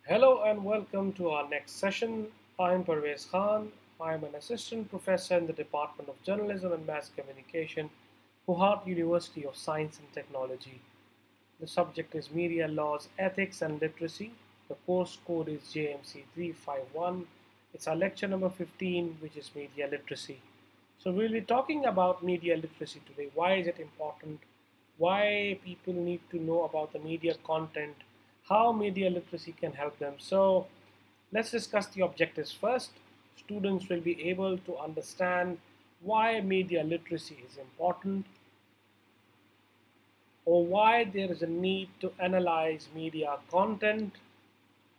Hello and welcome to our next session. I'm Parvez Khan. I'm an assistant professor in the Department of Journalism and Mass Communication, Puhat University of Science and Technology. The subject is Media Laws, Ethics and Literacy. The course code is JMC 351. It's our lecture number 15, which is Media Literacy. So we'll be talking about media literacy today. Why is it important? Why people need to know about the media content? How media literacy can help them? So let's discuss the objectives first. Students will be able to understand why media literacy is important or why there is a need to analyze media content.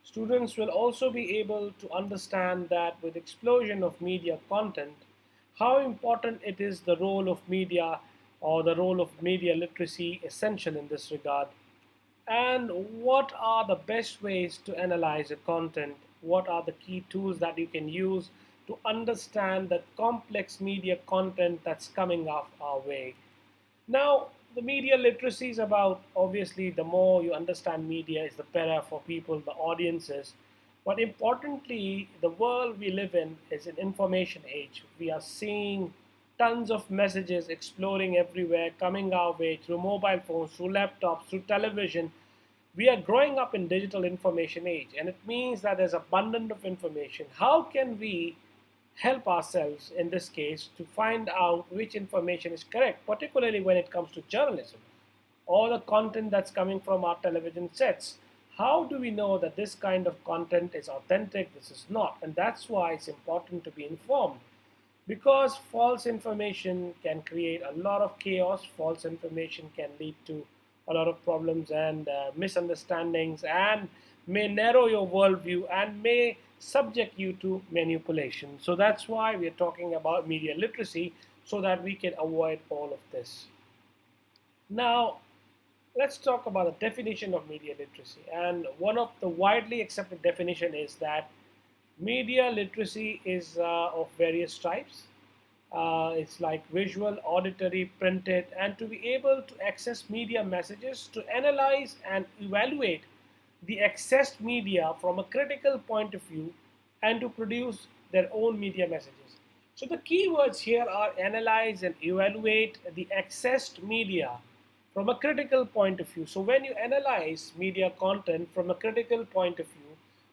Students will also be able to understand that with explosion of media content, how important it is the role of media or the role of media literacy essential in this regard. And what are the best ways to analyze a content? What are the key tools that you can use to understand the complex media content that's coming up our way? Now, the media literacy is about obviously the more you understand media is the better for people, the audiences. But importantly, the world we live in is an information age. We are seeing tons of messages exploding everywhere, coming our way through mobile phones, through laptops, through television. We are growing up in digital information age, and it means that there's abundance of information. How can we help ourselves in this case to find out which information is correct, particularly when it comes to journalism or the content that's coming from our television sets? How do we know that this kind of content is authentic, this is not? And that's why it's important to be informed, because false information can create a lot of chaos. False information can lead to a lot of problems and misunderstandings, and may narrow your worldview and may subject you to manipulation. So that's why we are talking about media literacy, so that we can avoid all of this. Now, let's talk about the definition of media literacy. And one of the widely accepted definition is that media literacy is of various types. It's like visual, auditory, printed, and to be able to access media messages, to analyze and evaluate the accessed media from a critical point of view, and to produce their own media messages. So the key words here are analyze and evaluate the accessed media from a critical point of view. So when you analyze media content from a critical point of view,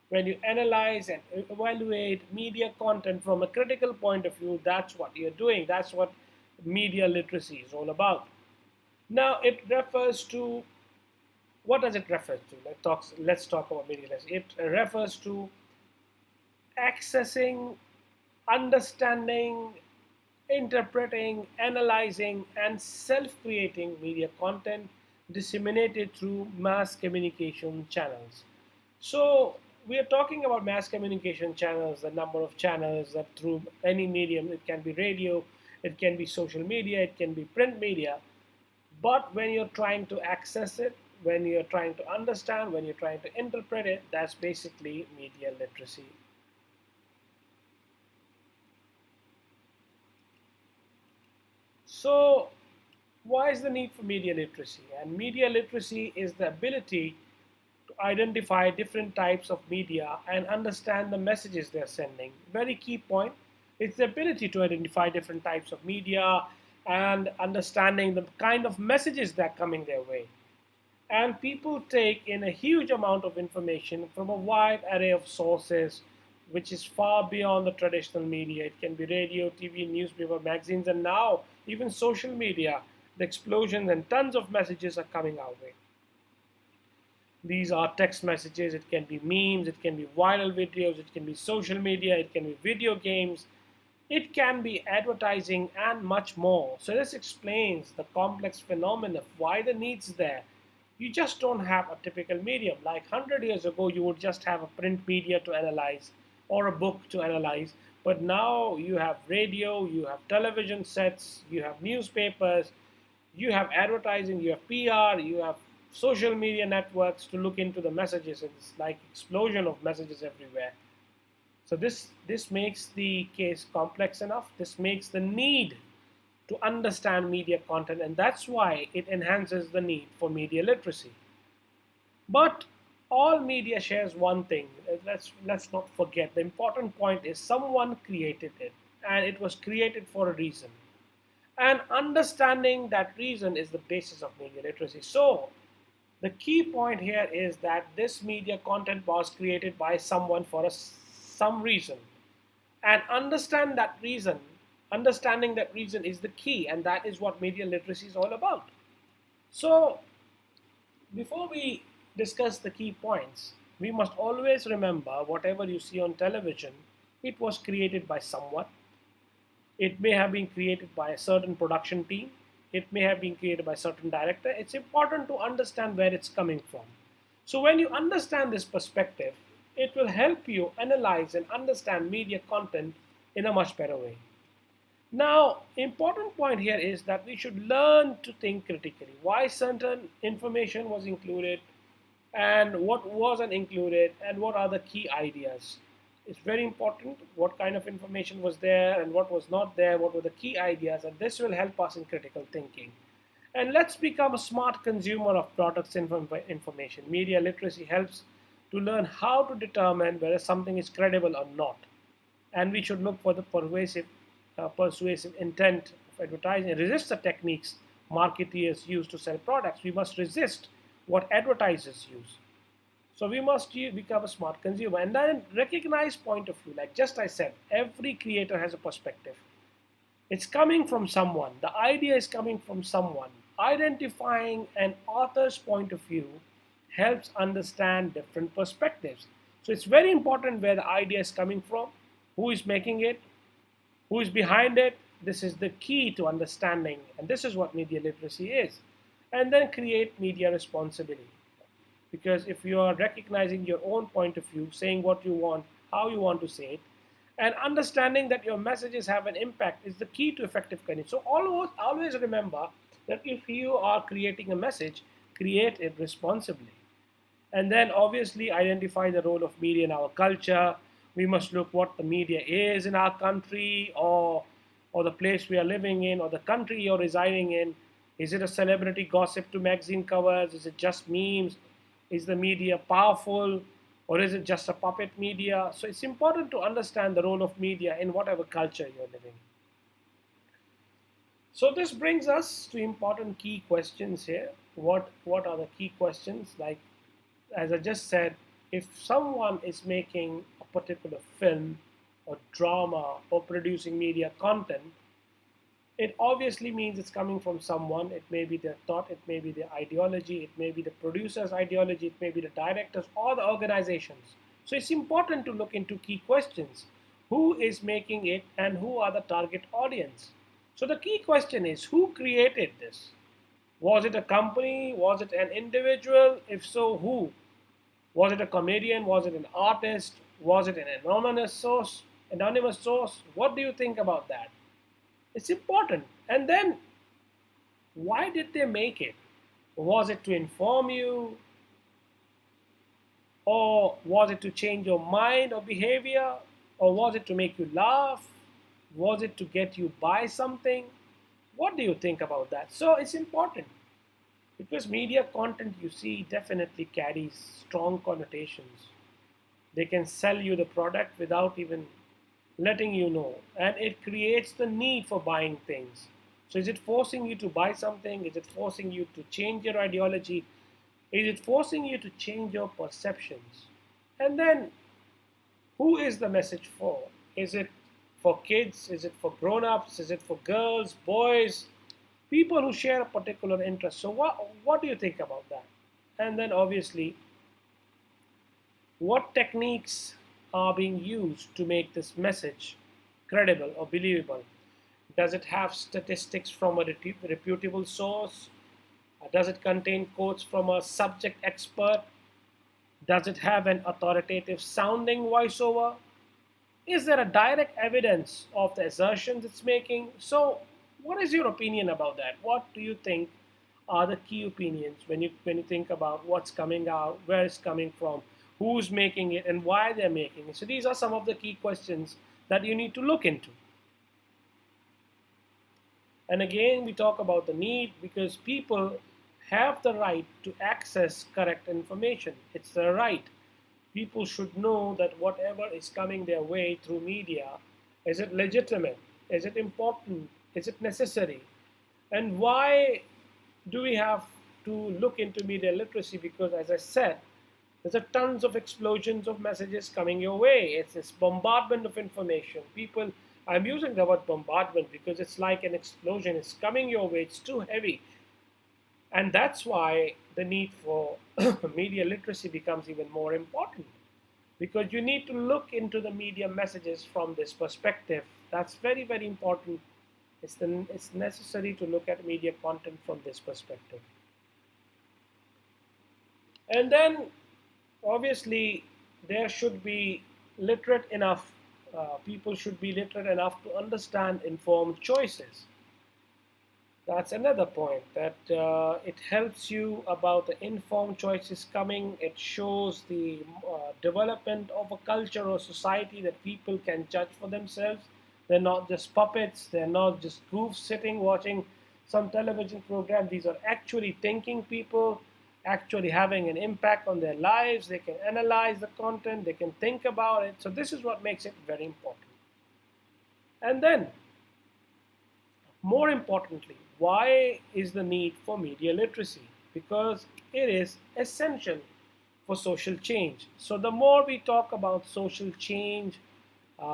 when you analyze and evaluate media content from a critical point of view, that's what you're doing. That's what media literacy is all about. Now, it refers to, what does it refer to? Let's talk about media literacy. It refers to accessing, understanding, interpreting, analyzing, and self creating media content disseminated through mass communication channels. So, we are talking about mass communication channels, the number of channels that through any medium, it can be radio, it can be social media, it can be print media. But when you're trying to access it, when you're trying to understand, when you're trying to interpret it, that's basically media literacy. So, why is the need for media literacy? And media literacy is the ability to identify different types of media and understand the messages they're sending. Very key point. It's the ability to identify different types of media and understanding the kind of messages that are coming their way. And people take in a huge amount of information from a wide array of sources, which is far beyond the traditional media. It can be radio, TV, newspaper, magazines, and now even social media. The explosions and tons of messages are coming our way. These are text messages, it can be memes, it can be viral videos, it can be social media, it can be video games, it can be advertising, and much more. So, this explains the complex phenomenon of why the needs there. You just don't have a typical medium. Like 100 years ago, you would just have a print media to analyze or a book to analyze. But now you have radio, you have television sets, you have newspapers, you have advertising, you have PR, you have social media networks to look into the messages. It's like explosion of messages everywhere. So this makes the case complex enough. This makes the need to understand media content, and that's why it enhances the need for media literacy. But all media shares one thing. Let's not forget, the important point is someone created it, and it was created for a reason, and understanding that reason is the basis of media literacy. So the key point here is that this media content was created by someone for some reason, and understanding that reason is the key, and that is what media literacy is all about. So before we discuss the key points, we must always remember whatever you see on television, it was created by someone. It may have been created by a certain production team. It may have been created by a certain director. It's important to understand where it's coming from. So when you understand this perspective, it will help you analyze and understand media content in a much better way. Now, important point here is that we should learn to think critically. Why certain information was included and what wasn't included and what are the key ideas. It's very important what kind of information was there and what was not there, what were the key ideas, and this will help us in critical thinking. And let's become a smart consumer of products and information. Media literacy helps to learn how to determine whether something is credible or not, and we should look for the persuasive intent of advertising and resist the techniques marketeers use to sell products. We must resist what advertisers use. So we must become a smart consumer and then recognize point of view. Like just I said, every creator has a perspective. It's coming from someone. The idea is coming from someone. Identifying an author's point of view helps understand different perspectives. So it's very important where the idea is coming from, who is making it, who is behind it. This is the key to understanding, and this is what media literacy is. And then create media responsibility. Because if you are recognizing your own point of view, saying what you want, how you want to say it, and understanding that your messages have an impact is the key to effective content. So always remember that if you are creating a message, create it responsibly. And then obviously identify the role of media in our culture. We must look what the media is in our country, or the place we are living in, or the country you're residing in. Is it a celebrity gossip to magazine covers? Is it just memes? Is the media powerful, or is it just a puppet media? So it's important to understand the role of media in whatever culture you're living. So this brings us to important key questions here. What are the key questions? Like as I just said, if someone is making a particular film or drama or producing media content, it obviously means it's coming from someone. It may be their thought, it may be their ideology, it may be the producer's ideology, it may be the directors or the organizations. So it's important to look into key questions. Who is making it and who are the target audience? So the key question is, who created this? Was it a company? Was it an individual? If so, who? Was it a comedian? Was it an artist? Was it an anonymous source? Anonymous source? What do you think about that? It's important. And then, why did they make it? Was it to inform you? Or was it to change your mind or behavior? Or was it to make you laugh? Was it to get you buy something? What do you think about that? So it's important because media content you see definitely carries strong connotations. They can sell you the product without even letting you know, and it creates the need for buying things. So is it forcing you to buy something? Is it forcing you to change your ideology? Is it forcing you to change your perceptions? And then, who is the message for? Is it for kids? Is it for grown-ups? Is it for girls, boys, people who share a particular interest? So what do you think about that? And then obviously, what techniques are being used to make this message credible or believable? Does it have statistics from a reputable source? Does it contain quotes from a subject expert? Does it have an authoritative sounding voiceover? Is there a direct evidence of the assertions it's making? So, what is your opinion about that? What do you think are the key opinions when you think about what's coming out, where it's coming from, who's making it, and why they're making it? So these are some of the key questions that you need to look into. And again, we talk about the need because people have the right to access correct information. It's their right. People should know that whatever is coming their way through media, is it legitimate? Is it important? Is it necessary? And why do we have to look into media literacy? Because, as I said, there's a tons of explosions of messages coming your way. It's this bombardment of information. People, I'm using the word bombardment because it's like an explosion. It's coming your way. It's too heavy. And that's why the need for media literacy becomes even more important, because you need to look into the media messages from this perspective. That's very, very important. It's necessary to look at media content from this perspective. And then, obviously, there should be literate enough, people should be literate enough to understand informed choices. That's another point, that it helps you about the informed choices coming. It shows the development of a culture or society that people can judge for themselves. They're not just puppets, they're not just goofs sitting watching some television program. These are actually thinking people, actually having an impact on their lives. They can analyze the content, they can think about it. So, this is what makes it very important. And then, more importantly, why is the need for media literacy? Because it is essential for social change. So, the more we talk about social change,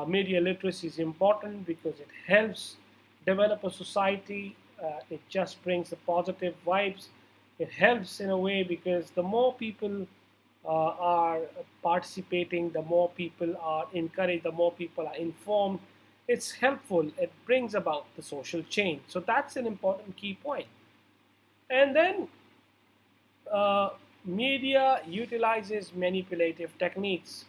media literacy is important because it helps develop a society. It just brings the positive vibes. It helps in a way because the more people are participating, the more people are encouraged, the more people are informed. It's helpful. It brings about the social change. So that's an important key point. And then uh, media utilizes manipulative techniques.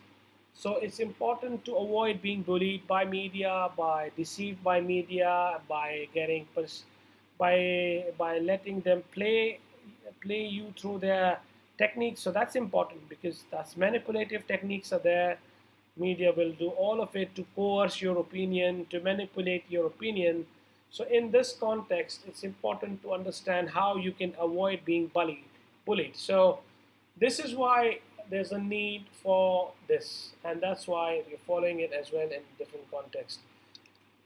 So it's important to avoid being bullied by media, by deceived by media, by by letting them play you through their techniques. So that's important because that's manipulative techniques are there. Media will do all of it to coerce your opinion, to manipulate your opinion. So in this context, it's important to understand how you can avoid being bullied. So this is why there's a need for this, and that's why we're following it as well in different contexts.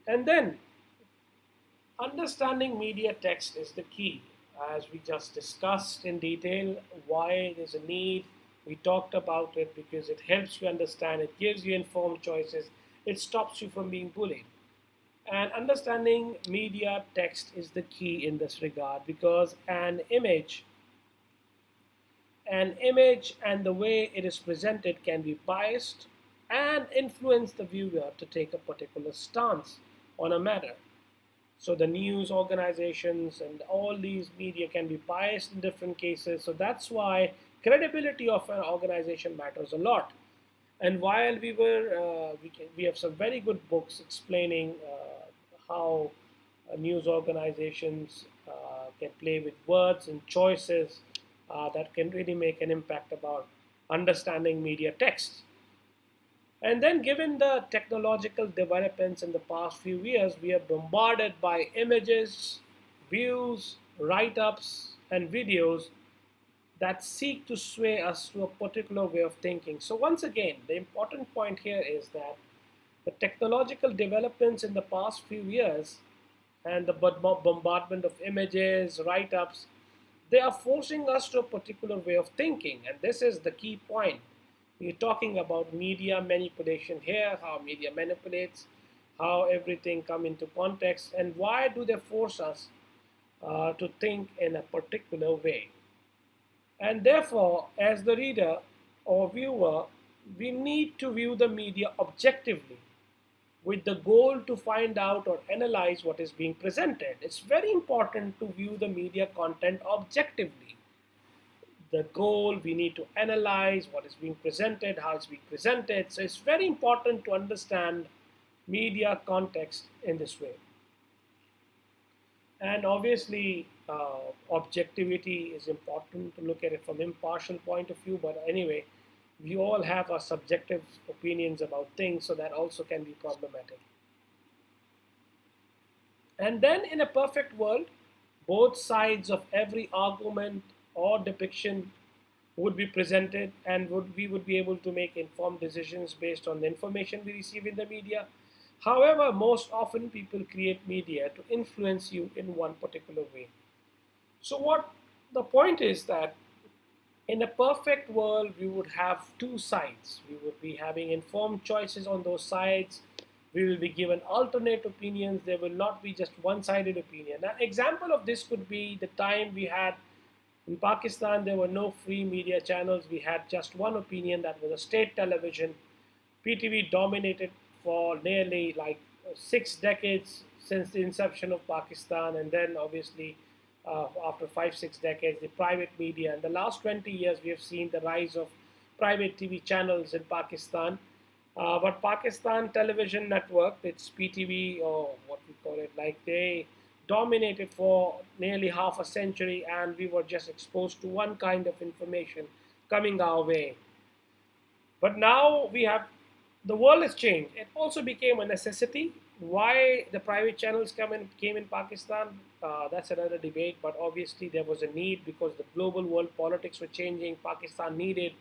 And then understanding media text is the key, as we just discussed in detail why there's a need. We talked about it because it helps you understand, it gives you informed choices, it stops you from being bullied. And understanding media text is the key in this regard because an image and the way it is presented can be biased and influence the viewer to take a particular stance on a matter. So the news organizations and all these media can be biased in different cases. So that's why credibility of an organization matters a lot. And while we have some very good books explaining how news organizations can play with words and choices that can really make an impact about understanding media text. And then, given the technological developments in the past few years, we are bombarded by images, views, write ups, and videos that seek to sway us to a particular way of thinking. So, once again, the important point here is that the technological developments in the past few years and the bombardment of images, write ups, they are forcing us to a particular way of thinking. And this is the key point. We're talking about media manipulation here, how media manipulates, how everything come into context, and why do they force us to think in a particular way. And therefore, as the reader or viewer, we need to view the media objectively with the goal to find out or analyze what is being presented. It's very important to view the media content objectively. The goal, we need to analyze what is being presented, how it's being presented. So it's very important to understand media context in this way. And obviously, objectivity is important to look at it from impartial point of view. But anyway, we all have our subjective opinions about things, so that also can be problematic. And then, in a perfect world, Both sides of every argument or depiction would be presented, and we would be able to make informed decisions based on the information we receive in the media. However, most often people create media to influence you in one particular way. So, what the point is that in a perfect world, we would have two sides. We would be having informed choices on those sides. We will be given alternate opinions. There will not be just one sided opinion. An example of this could be the time we had in Pakistan, there were no free media channels. We had just one opinion, that was a state television. PTV dominated for nearly like 6 decades since the inception of Pakistan, and then obviously after 5, 6 decades, the private media. In the last 20 years, we have seen the rise of private TV channels in Pakistan. But Pakistan Television Network, it's PTV or what we call it, like they dominated for nearly half a century, and we were just exposed to one kind of information coming our way. But now we have, the world has changed. It also became a necessity. Why the private channels came in Pakistan? That's another debate. But obviously there was a need because the global world politics were changing. Pakistan needed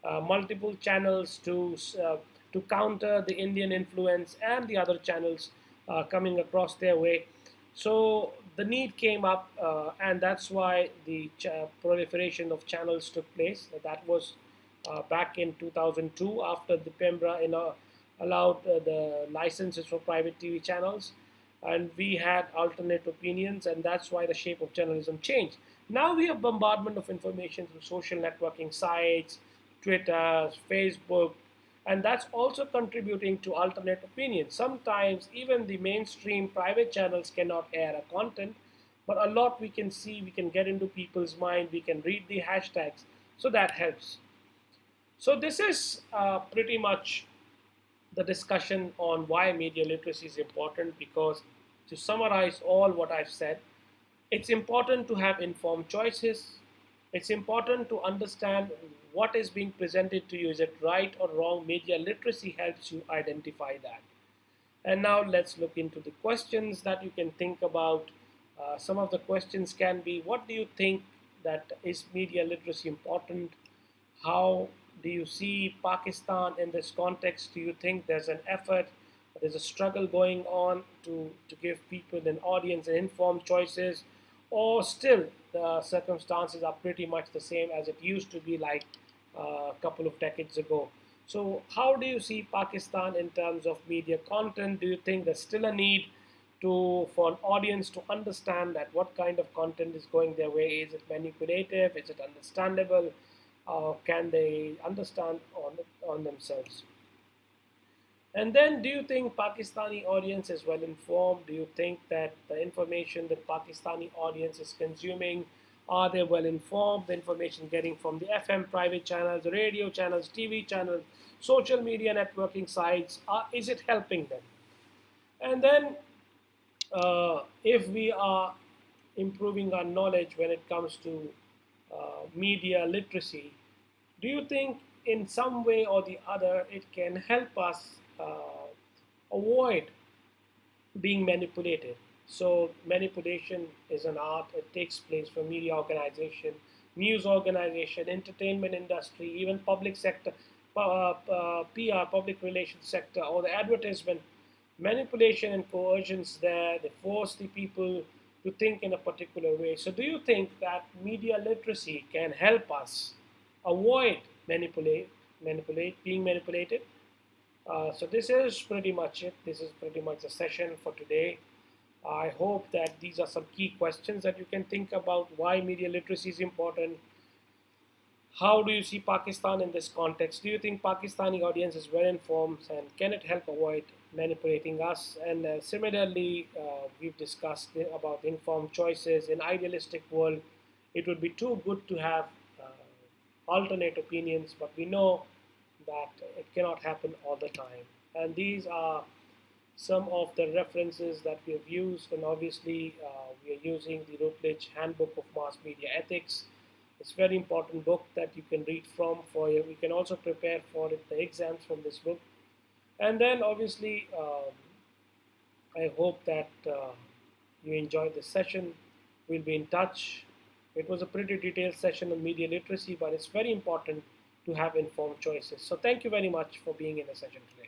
multiple channels to counter the Indian influence and the other channels coming across their way. So the need came up, and that's why the proliferation of channels took place. That was back in 2002 after the Pembra allowed the licenses for private TV channels, and we had alternate opinions, and that's why the shape of journalism changed. Now we have bombardment of information through social networking sites, Twitter, Facebook, and that's also contributing to alternate opinions. Sometimes even the mainstream private channels cannot air a content, but a lot we can see, we can get into people's mind, we can read the hashtags, so that helps. So this is pretty much the discussion on why media literacy is important, because to summarize all what I've said, it's important to have informed choices. It's important to understand what is being presented to you. Is it right or wrong? Media literacy helps you identify that. And now let's look into the questions that you can think about. Some of the questions can be, what do you think, that is media literacy important? How do you see Pakistan in this context? Do you think there's an effort, there's a struggle going on to give people an audience and informed choices? Or still the circumstances are pretty much the same as it used to be like a couple of decades ago? So, how do you see Pakistan in terms of media content? Do you think there's still a need for an audience to understand that what kind of content is going their way? Is it manipulative? Is it understandable? Can they understand on themselves? And then, do you think Pakistani audience is well informed? Do you think that the information that Pakistani audience is consuming, are they well informed? The information getting from the FM private channels, radio channels, TV channels, social media networking sites, is it helping them? And then, if we are improving our knowledge when it comes to media literacy, do you think in some way or the other it can help us avoid being manipulated? So manipulation is an art. It takes place from media organization, news organization, entertainment industry, even public sector, PR, public relations sector, or the advertisement. Manipulation and coercions there, they force the people to think in a particular way. So do you think that media literacy can help us avoid being manipulated? So this is pretty much it. This is pretty much the session for today. I hope that these are some key questions that you can think about. Why media literacy is important? How do you see Pakistan in this context? Do you think Pakistani audience is well informed, and can it help avoid manipulating us? And similarly, we've discussed about informed choices. In idealistic world, it would be too good to have alternate opinions, but we know that it cannot happen all the time. And these are some of the references that we have used, and obviously we are using the Routledge Handbook of Mass Media Ethics. It's a very important book that you can read from for you. We can also prepare for it, the exams from this book. And then obviously I hope that you enjoyed this session. We'll be in touch. It was a pretty detailed session on media literacy, but it's very important to have informed choices. So thank you very much for being in the session today.